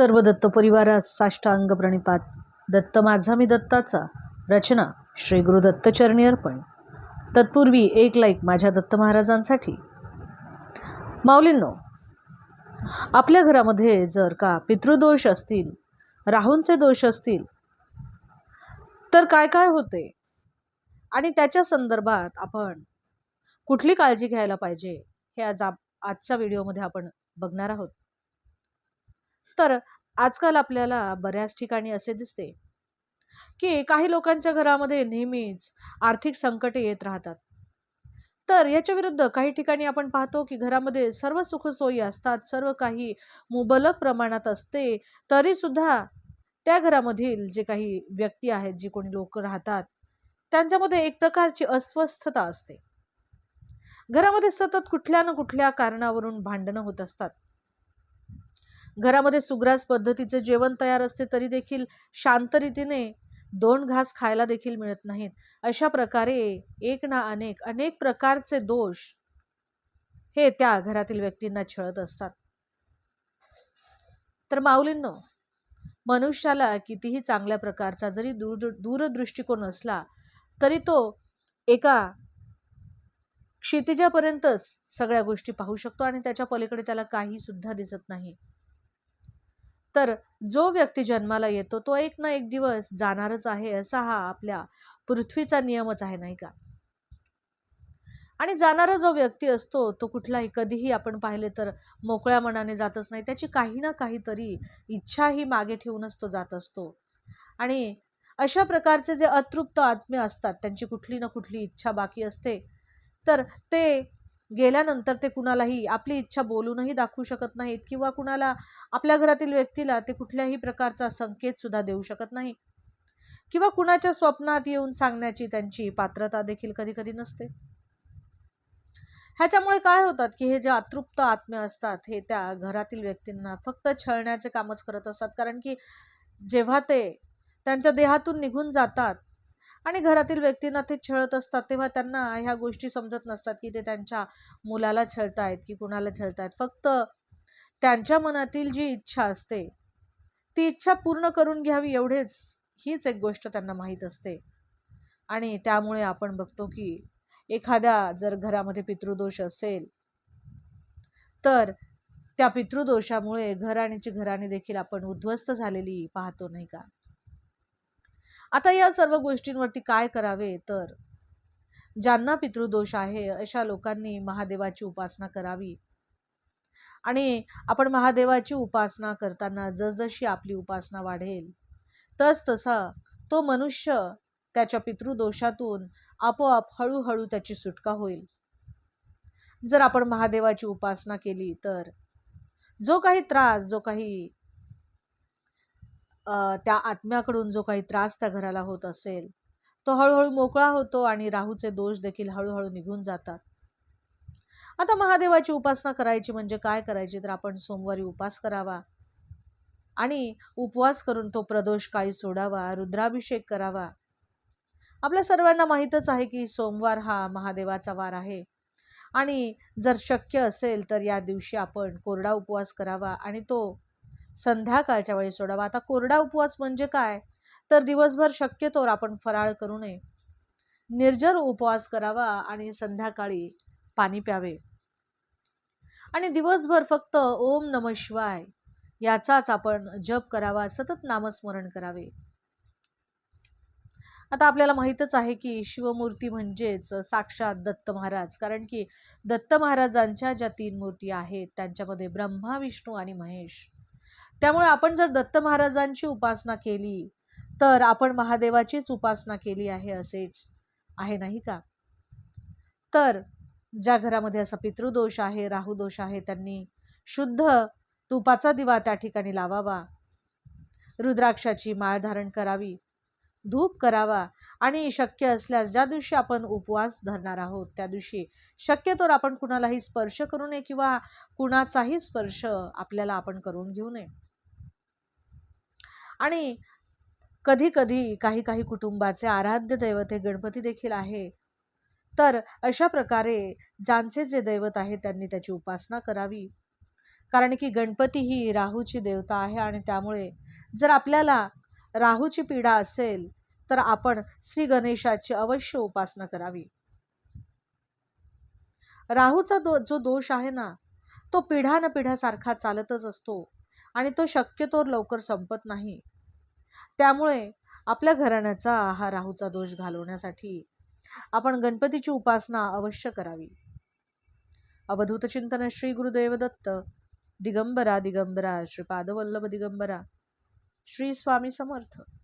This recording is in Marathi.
सर्व दत्त परिवारास साष्टांग प्रणिपात. दत्त माझा मी दत्ताचा. रचना श्री गुरु दत्तचरणी अर्पण. तत्पूर्वी एक लाईक माझ्या दत्त महाराजांसाठी. माऊलींनो, आपल्या घरामध्ये जर का पितृदोष असतील, राहूंचे दोष असतील, तर काय काय होते आणि त्याच्या संदर्भात आपण कुठली काळजी घ्यायला पाहिजे हे आजच्या व्हिडिओमध्ये आपण बघणार आहोत. तर आजकाल आपल्याला बऱ्याच ठिकाणी असे दिसते की काही लोकांच्या घरामध्ये नेहमीच आर्थिक संकटे येत राहतात. तर याच्या विरुद्ध काही ठिकाणी आपण पाहतो की घरामध्ये सर्व सुखसोयी असतात, सर्व काही मुबलक प्रमाणात असते, तरी सुद्धा त्या घरामधील जे काही व्यक्ती आहेत, जी कोणी लोक राहतात, त्यांच्यामध्ये एक प्रकारची अस्वस्थता असते. घरामध्ये सतत कुठल्या ना कुठल्या कारणावरून भांडणं होत असतात. घरामध्ये सुग्रास पद्धतीचे जेवण तयार असते तरी देखील शांत रीतीने 2 घास खायला देखील मिळत नाहीत. अशा प्रकारे एक ना अनेक प्रकारचे दोष हे त्या घरातील व्यक्तींना छळत असतात. तर माऊलींनो, मनुष्याला कितीही चांगल्या प्रकारचा जरी दूरदृष्टिकोन असला तरी तो एका क्षितिजापर्यंतच सगळ्या गोष्टी पाहू शकतो आणि त्याच्या पलीकडे त्याला काही सुद्धा दिसत नाही. तर जो व्यक्ती जन्माला येतो तो एक ना एक दिवस जाणारच आहे, असा हा आपल्या पृथ्वीचा नियमच आहे, नाही का? आणि जाणारा जो व्यक्ती असतो तो कुठलाही कधीही आपण पाहिले तर मोकळ्या मनाने जातच नाही. त्याची काही ना काहीतरी इच्छाही मागे ठेवूनच तो जात असतो. आणि अशा प्रकारचे जे अतृप्त आत्मे असतात, त्यांची कुठली ना कुठली इच्छा बाकी असते. तर ते गेल्यानंतर ते कुणालाही आपली इच्छा बोलूनही दाखवू शकत नाहीत किंवा कुणाला, आपल्या घरातील व्यक्तीला ते कुठल्याही प्रकारचा संकेत सुद्धा देऊ शकत नाही किंवा कुणाच्या स्वप्नात येऊन सांगण्याची त्यांची पात्रता देखील कधी कधी नसते. ह्याच्यामुळे काय होतात की हे जे अतृप्त आत्मे असतात हे त्या घरातील व्यक्तींना फक्त छळण्याचे कामच करत असतात. कारण की जेव्हा ते त्यांच्या देहातून निघून जातात आणि घरातील व्यक्तींना ते छळत असतात, तेव्हा त्यांना ह्या गोष्टी समजत नसतात की ते त्यांच्या मुलाला छळतायत की कुणाला छळतायत. फक्त त्यांच्या मनातील जी इच्छा असते ती इच्छा पूर्ण करून घ्यावी एवढेच, हीच एक गोष्ट त्यांना माहीत असते. आणि त्यामुळे आपण बघतो की एखाद्या जर घरामध्ये पितृदोष असेल तर त्या पितृदोषामुळे घराणी देखील आपण उद्ध्वस्त झालेली पाहतो, नाही का? आता या सर्व गोष्टींवरती काय करावे? तर ज्यांना पितृदोष आहे अशा लोकांनी महादेवाची उपासना करावी. आणि आपण महादेवाची उपासना करताना जसजशी आपली उपासना वाढेल तसा तो मनुष्य त्याच्या पितृदोषातून आपोआप हळूहळू त्याची सुटका होईल. जर आपण महादेवाची उपासना केली तर जो काही त्रास, जो काही त्या आत्म्याकडून जो काही त्रास त्या घराला होत असेल तो हळूहळू मोकळा होतो आणि राहूचे दोष देखील हळूहळू निघून जातात. आता महादेवाची उपासना करायची म्हणजे काय करायची? तर आपण सोमवारी उपवास करावा आणि उपवास करून तो प्रदोष काळी सोडावा, रुद्राभिषेक करावा. आपल्या सर्वांना माहीतच आहे की सोमवार हा महादेवाचा वार आहे आणि जर शक्य असेल तर या दिवशी आपण कोरडा उपवास करावा आणि तो संध्याकाळच्या वेळी सोडावा. आता कोरडा उपवास म्हणजे काय? तर दिवसभर शक्यतोवर आपण फराळ करू नये, निर्जल उपवास करावा आणि संध्याकाळी पाणी प्यावे आणि दिवसभर फक्त ओम नमः शिवाय याचाच आपण जप करावा, सतत नामस्मरण करावे. आता आपल्याला माहीतच आहे की शिवमूर्ती म्हणजेच साक्षात दत्त महाराज. कारण की दत्त महाराजांच्या ज्या 3 मूर्ती आहेत त्यांच्यामध्ये ब्रह्मा, विष्णू आणि महेश. त्यामुळे आपण जर दत्त महाराजांची उपासना केली तर आपण महादेवाचीच उपासना केली आहे असेच आहे, नाही का? तर ज्या घरामध्ये असा पितृदोष आहे, राहुदोष आहे, त्यांनी शुद्ध तुपाचा दिवा त्या ठिकाणी लावावा, रुद्राक्षाची माळ धारण करावी, धूप करावा आणि शक्य असल्यास ज्या दिवशी आपण उपवास धरणार आहोत त्या दिवशी शक्यतोवर आपण कुणालाही स्पर्श करू नये किंवा कुणाचाही स्पर्श आपल्याला आपण करून घेऊ नये. आणि कधी कधी काही कुटुंबाचे आराध्य दैवत हे गणपती देखील आहे. तर अशा प्रकारे ज्यांचे जे दैवत आहे त्यांनी त्याची उपासना करावी. कारण की गणपती ही राहूची देवता आहे आणि त्यामुळे जर आपल्याला राहूची पीडा असेल तर आपण श्री गणेशाची अवश्य उपासना करावी. राहूचा जो दोष आहे ना, तो पिढ्यानपिढ्यासारखा चालतच असतो आणि तो शक्यतोवर लवकर संपत नाही. त्यामुळे आपल्या घराण्याचा हा राहूचा दोष घालवण्यासाठी आपण गणपतीची उपासना अवश्य करावी. अवधूत चिंतन श्री गुरुदेव दत्त. दिगंबरा दिगंबरा श्रीपादवल्लभ दिगंबरा. श्री स्वामी समर्थ.